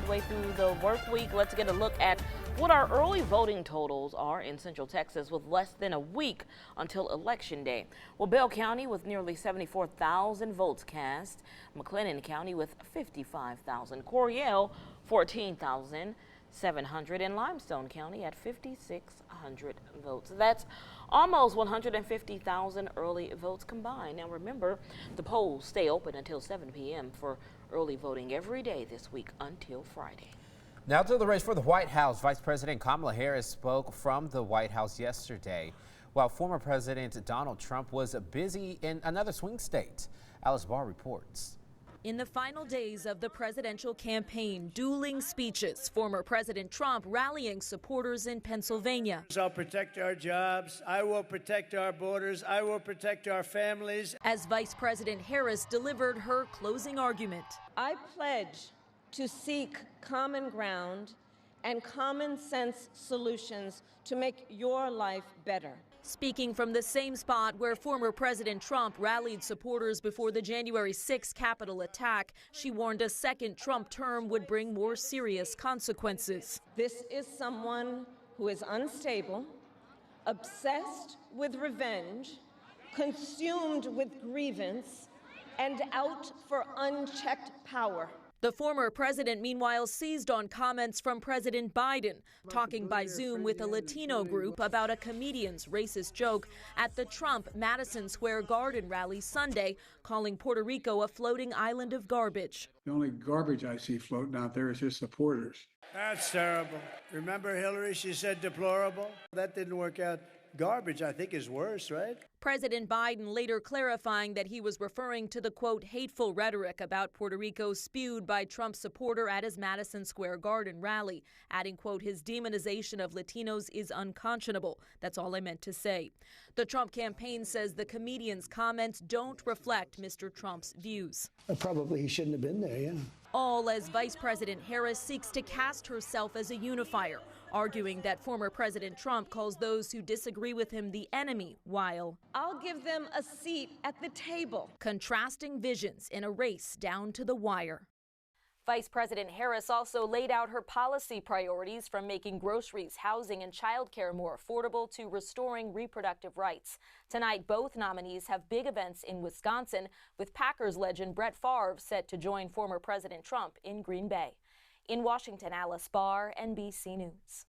midway through the work week. Let's get a look at what our early voting totals are in Central Texas with less than a week until Election Day. Well, Bell County with nearly 74,000 votes cast, McLennan County with 55,000, Coryell 14,700, and Limestone County at 5,600 votes. That's almost 150,000 early votes combined. Now remember, the polls stay open until 7 p.m. for early voting every day this week until Friday. Now to the race for the White House. Vice President Kamala Harris spoke from the White House yesterday, while former President Donald Trump was busy in another swing state. Alice Barr reports. In the final days of the presidential campaign, dueling speeches, former President Trump rallying supporters in Pennsylvania. I'll protect our jobs. I will protect our borders. I will protect our families. As Vice President Harris delivered her closing argument. I pledge to seek common ground and common sense solutions to make your life better. Speaking from the same spot where former President Trump rallied supporters before the January 6 Capitol attack, she warned a second Trump term would bring more serious consequences. This is someone who is unstable, obsessed with revenge, consumed with grievance, and out for unchecked power. The former president, meanwhile, seized on comments from President Biden, talking by Zoom with a Latino group about a comedian's racist joke at the Trump Madison Square Garden rally Sunday, calling Puerto Rico a floating island of garbage. The only garbage I see floating out there is his supporters. That's terrible. Remember Hillary? She said deplorable. That didn't work out. Garbage, I think, is worse, right? President Biden later clarifying that he was referring to the, quote, hateful rhetoric about Puerto Rico spewed by Trump supporter at his Madison Square Garden rally, adding, quote, his demonization of Latinos is unconscionable. That's all I meant to say. The Trump campaign says the comedian's comments don't reflect Mr. Trump's views. Probably he shouldn't have been there, yeah. All as Vice President Harris seeks to cast herself as a unifier, arguing that former President Trump calls those who disagree with him the enemy, while I'll give them a seat at the table. Contrasting visions in a race down to the wire. Vice President Harris also laid out her policy priorities, from making groceries, housing, and child care more affordable to restoring reproductive rights. Tonight, both nominees have big events in Wisconsin, with Packers legend Brett Favre set to join former President Trump in Green Bay. In Washington, Alice Barr, NBC News.